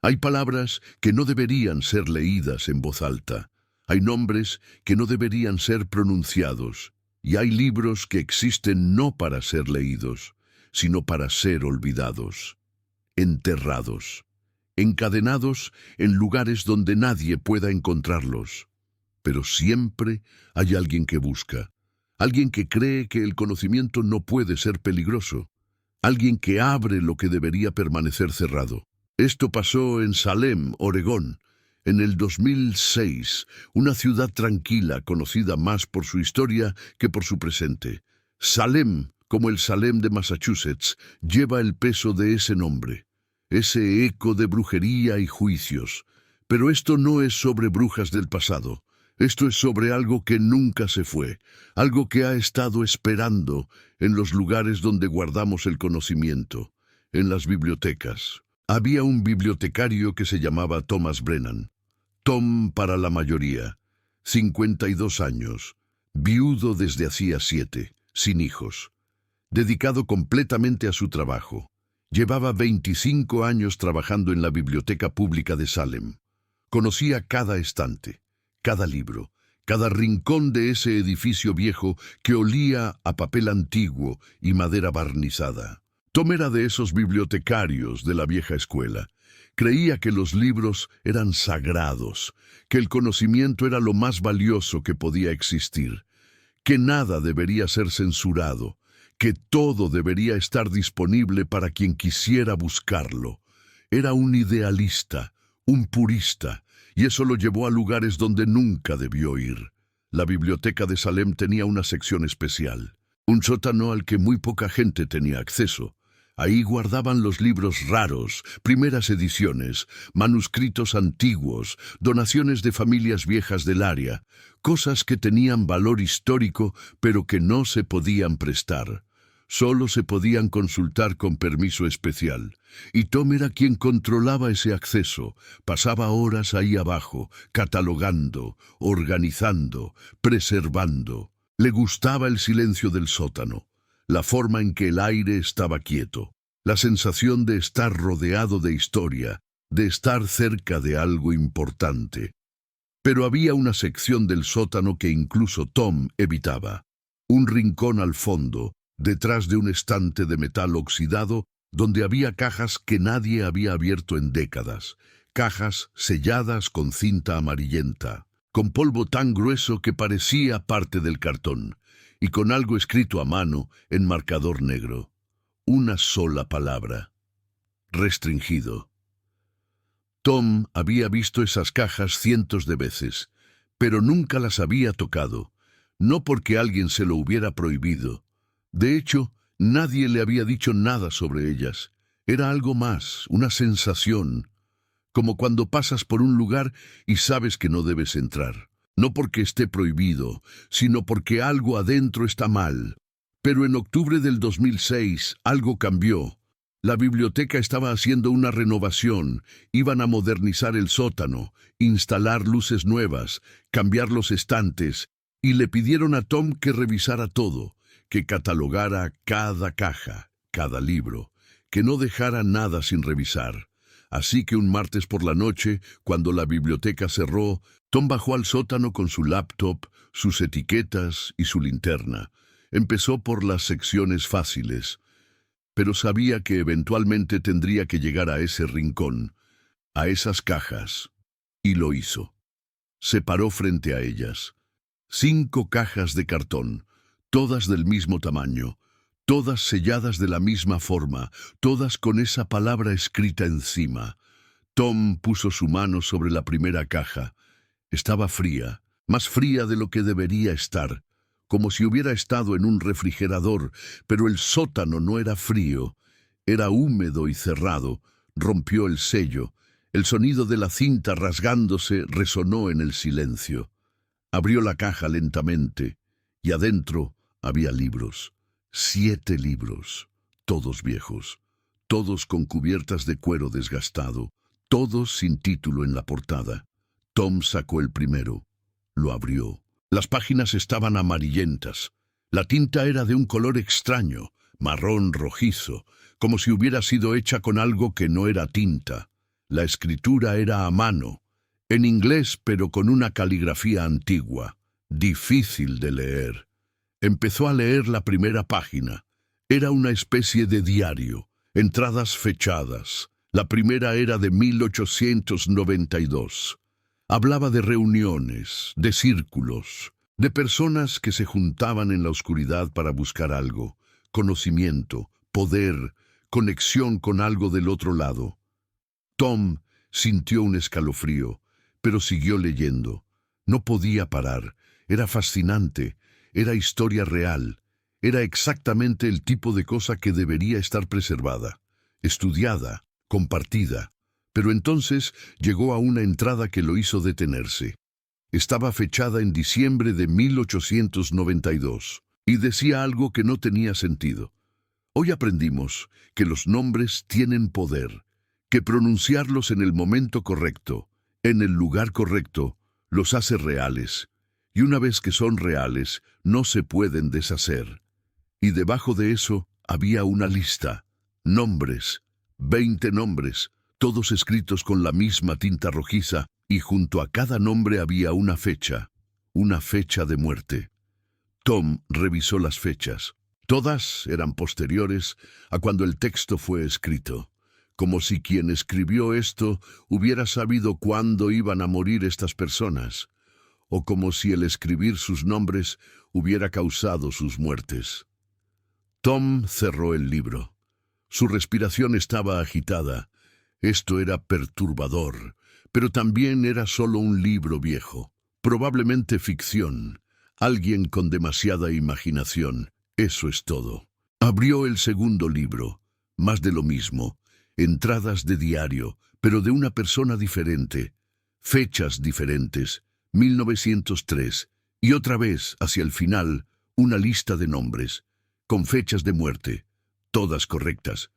Hay palabras que no deberían ser leídas en voz alta. Hay nombres que no deberían ser pronunciados. Y hay libros que existen no para ser leídos, sino para ser olvidados, enterrados, encadenados en lugares donde nadie pueda encontrarlos. Pero siempre hay alguien que busca, alguien que cree que el conocimiento no puede ser peligroso, alguien que abre lo que debería permanecer cerrado. Esto pasó en Salem, Oregón, en el 2006, una ciudad tranquila conocida más por su historia que por su presente. Salem, como el Salem de Massachusetts, lleva el peso de ese nombre, ese eco de brujería y juicios. Pero esto no es sobre brujas del pasado. Esto es sobre algo que nunca se fue, algo que ha estado esperando en los lugares donde guardamos el conocimiento, en las bibliotecas. Había un bibliotecario que se llamaba Thomas Brennan. Tom para la mayoría, 52 años, viudo desde hacía 7, sin hijos, dedicado completamente a su trabajo. Llevaba 25 años trabajando en la biblioteca pública de Salem. Conocía cada estante, cada libro, cada rincón de ese edificio viejo que olía a papel antiguo y madera barnizada. Tom era de esos bibliotecarios de la vieja escuela. Creía que los libros eran sagrados, que el conocimiento era lo más valioso que podía existir, que nada debería ser censurado, que todo debería estar disponible para quien quisiera buscarlo. Era un idealista, un purista, y eso lo llevó a lugares donde nunca debió ir. La biblioteca de Salem tenía una sección especial, un sótano al que muy poca gente tenía acceso. Ahí guardaban los libros raros, primeras ediciones, manuscritos antiguos, donaciones de familias viejas del área, cosas que tenían valor histórico pero que no se podían prestar. Solo se podían consultar con permiso especial. Y Tom era quien controlaba ese acceso. Pasaba horas ahí abajo, catalogando, organizando, preservando. Le gustaba el silencio del sótano, la forma en que el aire estaba quieto, la sensación de estar rodeado de historia, de estar cerca de algo importante. Pero había una sección del sótano que incluso Tom evitaba. Un rincón al fondo, detrás de un estante de metal oxidado, donde había cajas que nadie había abierto en décadas, cajas selladas con cinta amarillenta, con polvo tan grueso que parecía parte del cartón, y con algo escrito a mano en marcador negro. Una sola palabra: restringido. Tom había visto esas cajas cientos de veces, pero nunca las había tocado, no porque alguien se lo hubiera prohibido. De hecho, nadie le había dicho nada sobre ellas. Era algo más, una sensación, como cuando pasas por un lugar y sabes que no debes entrar. No porque esté prohibido, sino porque algo adentro está mal. Pero en octubre del 2006, algo cambió. La biblioteca estaba haciendo una renovación, iban a modernizar el sótano, instalar luces nuevas, cambiar los estantes, y le pidieron a Tom que revisara todo, que catalogara cada caja, cada libro, que no dejara nada sin revisar. Así que un martes por la noche, cuando la biblioteca cerró, Tom bajó al sótano con su laptop, sus etiquetas y su linterna. Empezó por las secciones fáciles, pero sabía que eventualmente tendría que llegar a ese rincón, a esas cajas, y lo hizo. Se paró frente a ellas. 5 cajas de cartón, todas del mismo tamaño, todas selladas de la misma forma, todas con esa palabra escrita encima. Tom puso su mano sobre la primera caja. Estaba fría, más fría de lo que debería estar, como si hubiera estado en un refrigerador, pero el sótano no era frío, era húmedo y cerrado. Rompió el sello. El sonido de la cinta rasgándose resonó en el silencio. Abrió la caja lentamente, y adentro había libros. 7 libros, todos viejos, todos con cubiertas de cuero desgastado, todos sin título en la portada. Tom sacó el primero, lo abrió. Las páginas estaban amarillentas. La tinta era de un color extraño, marrón rojizo, como si hubiera sido hecha con algo que no era tinta. La escritura era a mano, en inglés pero con una caligrafía antigua, difícil de leer. Empezó a leer la primera página. Era una especie de diario, entradas fechadas. La primera era de 1892. Hablaba de reuniones, de círculos, de personas que se juntaban en la oscuridad para buscar algo, conocimiento, poder, conexión con algo del otro lado. Tom sintió un escalofrío, pero siguió leyendo. No podía parar. Era fascinante. Era historia real. Era exactamente el tipo de cosa que debería estar preservada, estudiada, compartida. Pero entonces llegó a una entrada que lo hizo detenerse. Estaba fechada en diciembre de 1892 y decía algo que no tenía sentido. Hoy aprendimos que los nombres tienen poder, que pronunciarlos en el momento correcto, en el lugar correcto, los hace reales. Y una vez que son reales, no se pueden deshacer. Y debajo de eso había una lista. Nombres. 20 nombres, todos escritos con la misma tinta rojiza, y junto a cada nombre había una fecha de muerte. Tom revisó las fechas. Todas eran posteriores a cuando el texto fue escrito, como si quien escribió esto hubiera sabido cuándo iban a morir estas personas, o como si el escribir sus nombres hubiera causado sus muertes. Tom cerró el libro. Su respiración estaba agitada. Esto era perturbador, pero también era solo un libro viejo, probablemente ficción, alguien con demasiada imaginación. Eso es todo. Abrió el segundo libro, más de lo mismo, entradas de diario, pero de una persona diferente, fechas diferentes, 1903, y otra vez, hacia el final, una lista de nombres, con fechas de muerte, todas correctas.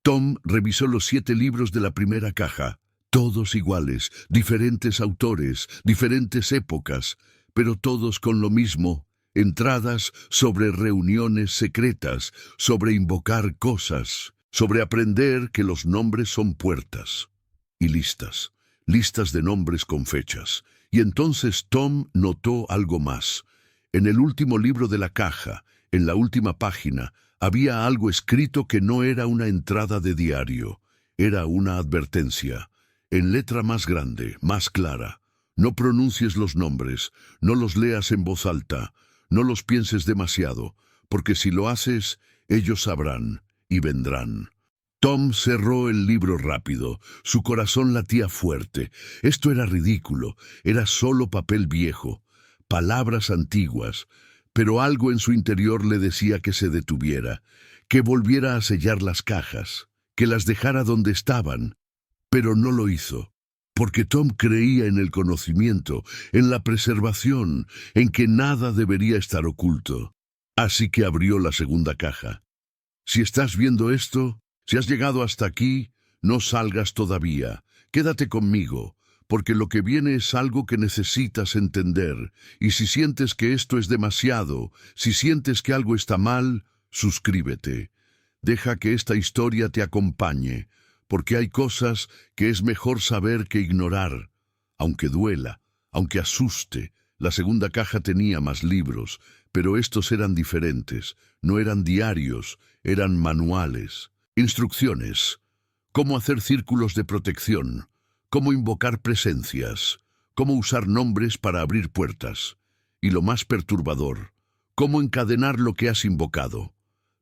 Tom revisó los 7 libros de la primera caja, todos iguales, diferentes autores, diferentes épocas, pero todos con lo mismo, entradas sobre reuniones secretas, sobre invocar cosas, sobre aprender que los nombres son puertas. Y listas de nombres con fechas. Y entonces Tom notó algo más. En el último libro de la caja, en la última página, había algo escrito que no era una entrada de diario, era una advertencia, en letra más grande, más clara. No pronuncies los nombres, no los leas en voz alta, no los pienses demasiado, porque si lo haces, ellos sabrán y vendrán. Tom cerró el libro rápido, su corazón latía fuerte. Esto era ridículo, era solo papel viejo, palabras antiguas, pero algo en su interior le decía que se detuviera, que volviera a sellar las cajas, que las dejara donde estaban. Pero no lo hizo, porque Tom creía en el conocimiento, en la preservación, en que nada debería estar oculto. Así que abrió la segunda caja. Si estás viendo esto, si has llegado hasta aquí, no salgas todavía, quédate conmigo, porque lo que viene es algo que necesitas entender, y si sientes que esto es demasiado, si sientes que algo está mal, suscríbete. Deja que esta historia te acompañe, porque hay cosas que es mejor saber que ignorar, aunque duela, aunque asuste. La segunda caja tenía más libros, pero estos eran diferentes, no eran diarios, eran manuales, instrucciones, cómo hacer círculos de protección, cómo invocar presencias, cómo usar nombres para abrir puertas, y lo más perturbador, cómo encadenar lo que has invocado.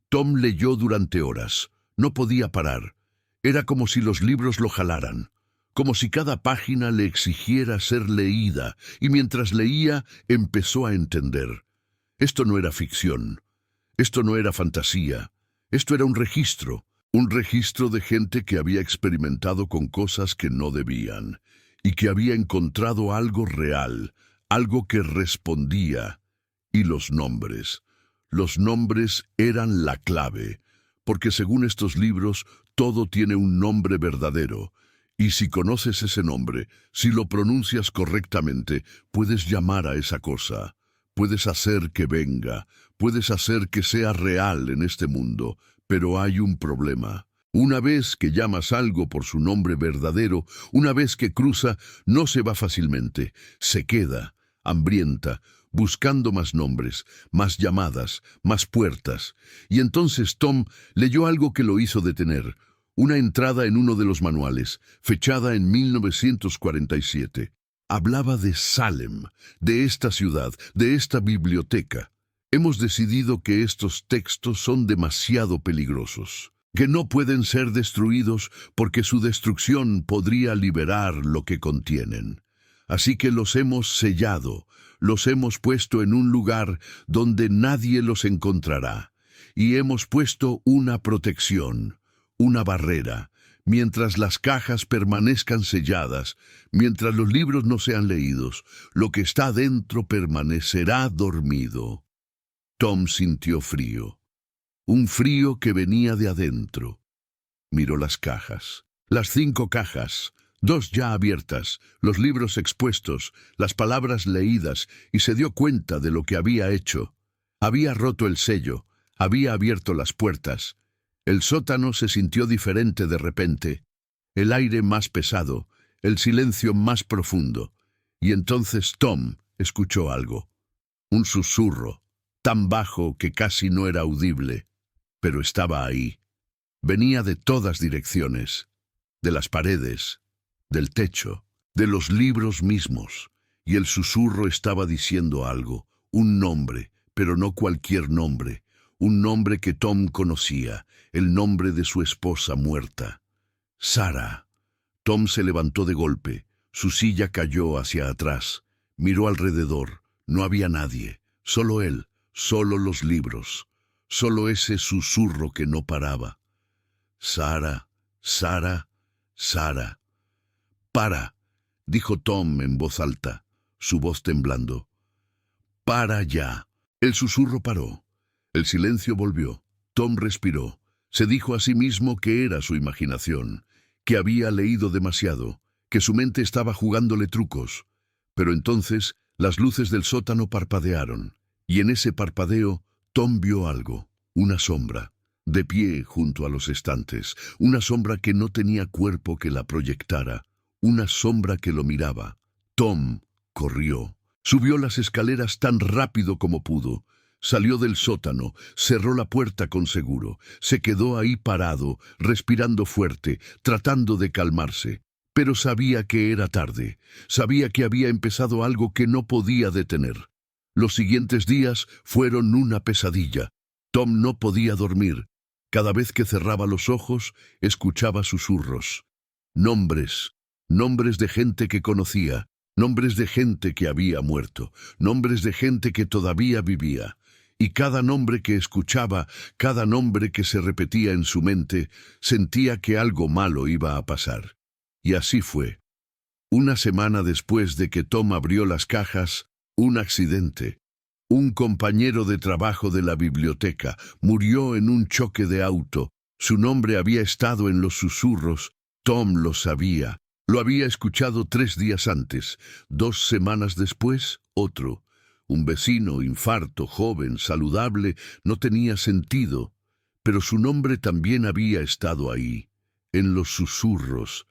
Tom leyó durante horas, no podía parar. Era como si los libros lo jalaran, como si cada página le exigiera ser leída, y mientras leía empezó a entender. Esto no era ficción, esto no era fantasía, esto era un registro de gente que había experimentado con cosas que no debían, y que había encontrado algo real, algo que respondía. Y los nombres eran la clave, porque según estos libros, todo tiene un nombre verdadero, y si conoces ese nombre, si lo pronuncias correctamente, puedes llamar a esa cosa, puedes hacer que venga, puedes hacer que sea real en este mundo. Pero hay un problema. Una vez que llamas algo por su nombre verdadero, una vez que cruza, no se va fácilmente, se queda, hambrienta, buscando más nombres, más llamadas, más puertas. Y entonces Tom leyó algo que lo hizo detener, una entrada en uno de los manuales, fechada en 1947. Hablaba de Salem, de esta ciudad, de esta biblioteca. Hemos decidido que estos textos son demasiado peligrosos, que no pueden ser destruidos porque su destrucción podría liberar lo que contienen. Así que los hemos sellado, los hemos puesto en un lugar donde nadie los encontrará, y hemos puesto una protección, una barrera, mientras las cajas permanezcan selladas, mientras los libros no sean leídos, lo que está dentro permanecerá dormido. Tom sintió frío. Un frío que venía de adentro. Miró las cajas. Las 5 cajas, 2 ya abiertas, los libros expuestos, las palabras leídas, y se dio cuenta de lo que había hecho. Había roto el sello, había abierto las puertas. El sótano se sintió diferente de repente. El aire más pesado, el silencio más profundo. Y entonces Tom escuchó algo. Un susurro, tan bajo que casi no era audible. Pero estaba ahí. Venía de todas direcciones, de las paredes, del techo, de los libros mismos, y el susurro estaba diciendo algo, un nombre, pero no cualquier nombre, un nombre que Tom conocía, el nombre de su esposa muerta. Sarah. Tom se levantó de golpe, su silla cayó hacia atrás, miró alrededor, no había nadie, solo él, solo los libros. Solo ese susurro que no paraba. Sarah, Sarah, Sarah. «Para», dijo Tom en voz alta, su voz temblando. «Para ya». El susurro paró. El silencio volvió. Tom respiró. Se dijo a sí mismo que era su imaginación, que había leído demasiado, que su mente estaba jugándole trucos. Pero entonces las luces del sótano parpadearon, y en ese parpadeo Tom vio algo, una sombra, de pie junto a los estantes, una sombra que no tenía cuerpo que la proyectara, una sombra que lo miraba. Tom corrió, subió las escaleras tan rápido como pudo, salió del sótano, cerró la puerta con seguro, se quedó ahí parado, respirando fuerte, tratando de calmarse. Pero sabía que era tarde, sabía que había empezado algo que no podía detener. Los siguientes días fueron una pesadilla. Tom no podía dormir. Cada vez que cerraba los ojos, escuchaba susurros. Nombres, nombres de gente que conocía, nombres de gente que había muerto, nombres de gente que todavía vivía. Y cada nombre que escuchaba, cada nombre que se repetía en su mente, sentía que algo malo iba a pasar. Y así fue. Una semana después de que Tom abrió las cajas, un accidente. Un compañero de trabajo de la biblioteca murió en un choque de auto. Su nombre había estado en los susurros. Tom lo sabía. Lo había escuchado 3 días antes. 2 semanas después, otro. Un vecino, infarto, joven, saludable, no tenía sentido. Pero su nombre también había estado ahí, en los susurros.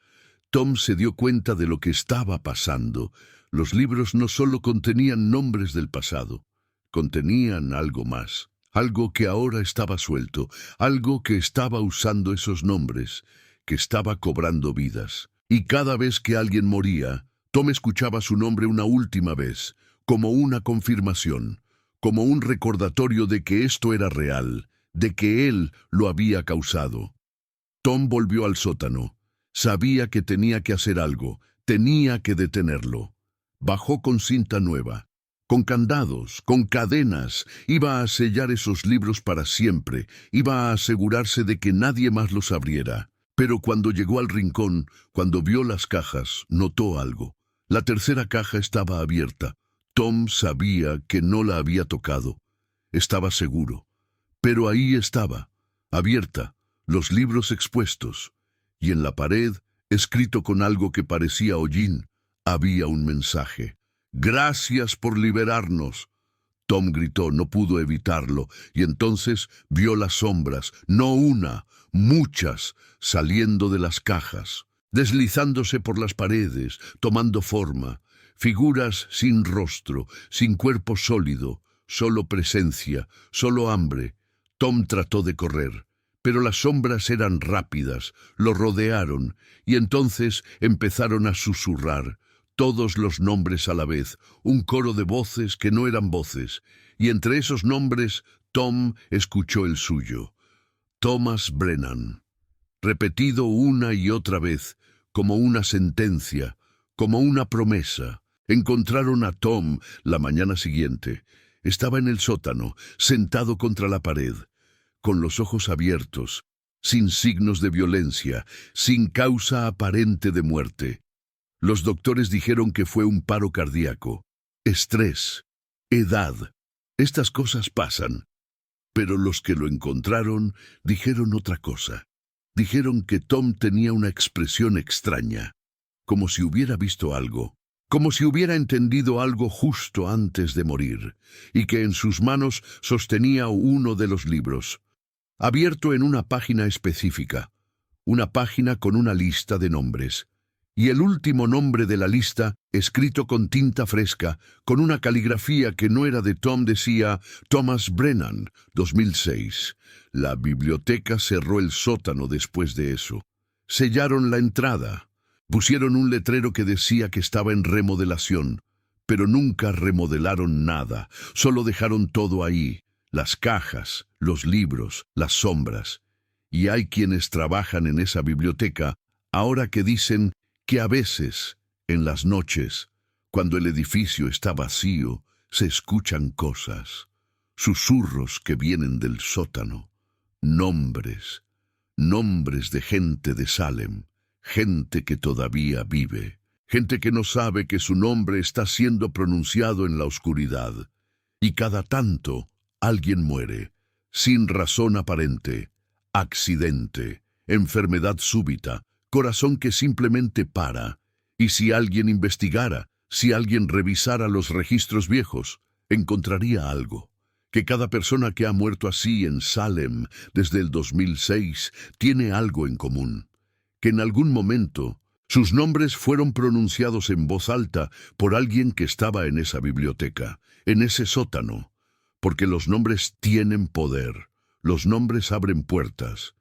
Tom se dio cuenta de lo que estaba pasando. Los libros no solo contenían nombres del pasado, contenían algo más, algo que ahora estaba suelto, algo que estaba usando esos nombres, que estaba cobrando vidas. Y cada vez que alguien moría, Tom escuchaba su nombre una última vez, como una confirmación, como un recordatorio de que esto era real, de que él lo había causado. Tom volvió al sótano. Sabía que tenía que hacer algo, tenía que detenerlo. Bajó con cinta nueva, con candados, con cadenas. Iba a sellar esos libros para siempre, iba a asegurarse de que nadie más los abriera. Pero cuando llegó al rincón, cuando vio las cajas, notó algo. La tercera caja estaba abierta. Tom sabía que no la había tocado. Estaba seguro. Pero ahí estaba, abierta, los libros expuestos. Y en la pared, escrito con algo que parecía hollín, había un mensaje. «Gracias por liberarnos». Tom gritó, no pudo evitarlo, y entonces vio las sombras, no una, muchas, saliendo de las cajas, deslizándose por las paredes, tomando forma, figuras sin rostro, sin cuerpo sólido, solo presencia, solo hambre. Tom trató de correr, pero las sombras eran rápidas, lo rodearon, y entonces empezaron a susurrar, todos los nombres a la vez, un coro de voces que no eran voces, y entre esos nombres Tom escuchó el suyo. Thomas Brennan, repetido una y otra vez, como una sentencia, como una promesa. Encontraron a Tom la mañana siguiente. Estaba en el sótano, sentado contra la pared, con los ojos abiertos, sin signos de violencia, sin causa aparente de muerte. Los doctores dijeron que fue un paro cardíaco, estrés, edad. Estas cosas pasan. Pero los que lo encontraron dijeron otra cosa. Dijeron que Tom tenía una expresión extraña, como si hubiera visto algo, como si hubiera entendido algo justo antes de morir, y que en sus manos sostenía uno de los libros, abierto en una página específica, una página con una lista de nombres. Y el último nombre de la lista, escrito con tinta fresca, con una caligrafía que no era de Tom, decía Thomas Brennan, 2006. La biblioteca cerró el sótano después de eso. Sellaron la entrada. Pusieron un letrero que decía que estaba en remodelación, pero nunca remodelaron nada, solo dejaron todo ahí, las cajas, los libros, las sombras. Y hay quienes trabajan en esa biblioteca ahora que dicen que a veces, en las noches, cuando el edificio está vacío, se escuchan cosas, susurros que vienen del sótano, nombres, nombres de gente de Salem, gente que todavía vive, gente que no sabe que su nombre está siendo pronunciado en la oscuridad, y cada tanto alguien muere, sin razón aparente, accidente, enfermedad súbita, corazón que simplemente para, y si alguien investigara, si alguien revisara los registros viejos, encontraría algo, que cada persona que ha muerto así en Salem desde el 2006 tiene algo en común, que en algún momento sus nombres fueron pronunciados en voz alta por alguien que estaba en esa biblioteca, en ese sótano, porque los nombres tienen poder, los nombres abren puertas,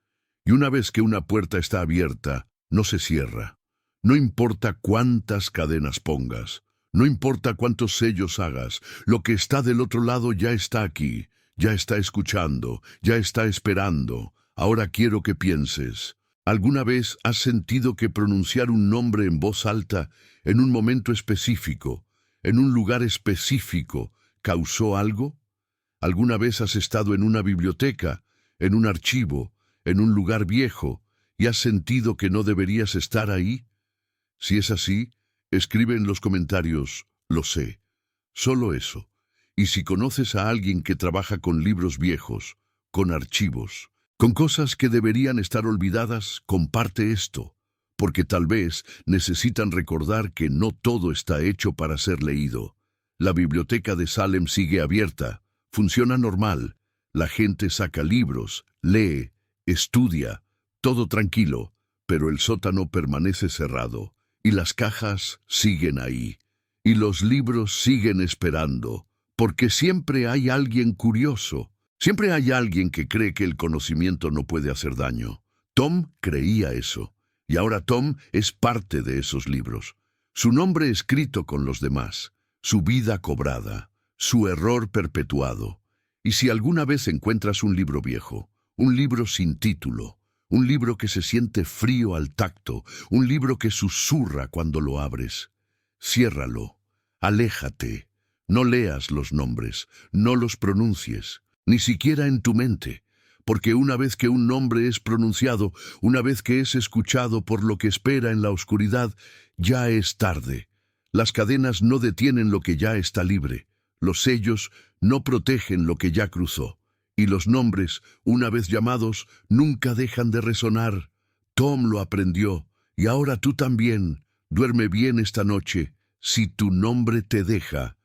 y una vez que una puerta está abierta, no se cierra. No importa cuántas cadenas pongas, no importa cuántos sellos hagas, lo que está del otro lado ya está aquí, ya está escuchando, ya está esperando. Ahora quiero que pienses, ¿alguna vez has sentido que pronunciar un nombre en voz alta, en un momento específico, en un lugar específico, causó algo? ¿Alguna vez has estado en una biblioteca, en un archivo, en un lugar viejo, y has sentido que no deberías estar ahí? Si es así, escribe en los comentarios, lo sé. Solo eso. Y si conoces a alguien que trabaja con libros viejos, con archivos, con cosas que deberían estar olvidadas, comparte esto, porque tal vez necesitan recordar que no todo está hecho para ser leído. La biblioteca de Salem sigue abierta, funciona normal. La gente saca libros, lee, estudia, todo tranquilo, pero el sótano permanece cerrado, y las cajas siguen ahí, y los libros siguen esperando, porque siempre hay alguien curioso, siempre hay alguien que cree que el conocimiento no puede hacer daño. Tom creía eso, y ahora Tom es parte de esos libros. Su nombre escrito con los demás, su vida cobrada, su error perpetuado. Y si alguna vez encuentras un libro viejo, un libro sin título, un libro que se siente frío al tacto, un libro que susurra cuando lo abres, ciérralo, aléjate, no leas los nombres, no los pronuncies, ni siquiera en tu mente, porque una vez que un nombre es pronunciado, una vez que es escuchado por lo que espera en la oscuridad, ya es tarde. Las cadenas no detienen lo que ya está libre, los sellos no protegen lo que ya cruzó. Y los nombres, una vez llamados, nunca dejan de resonar. Tom lo aprendió, y ahora tú también. Duerme bien esta noche, si tu nombre te deja.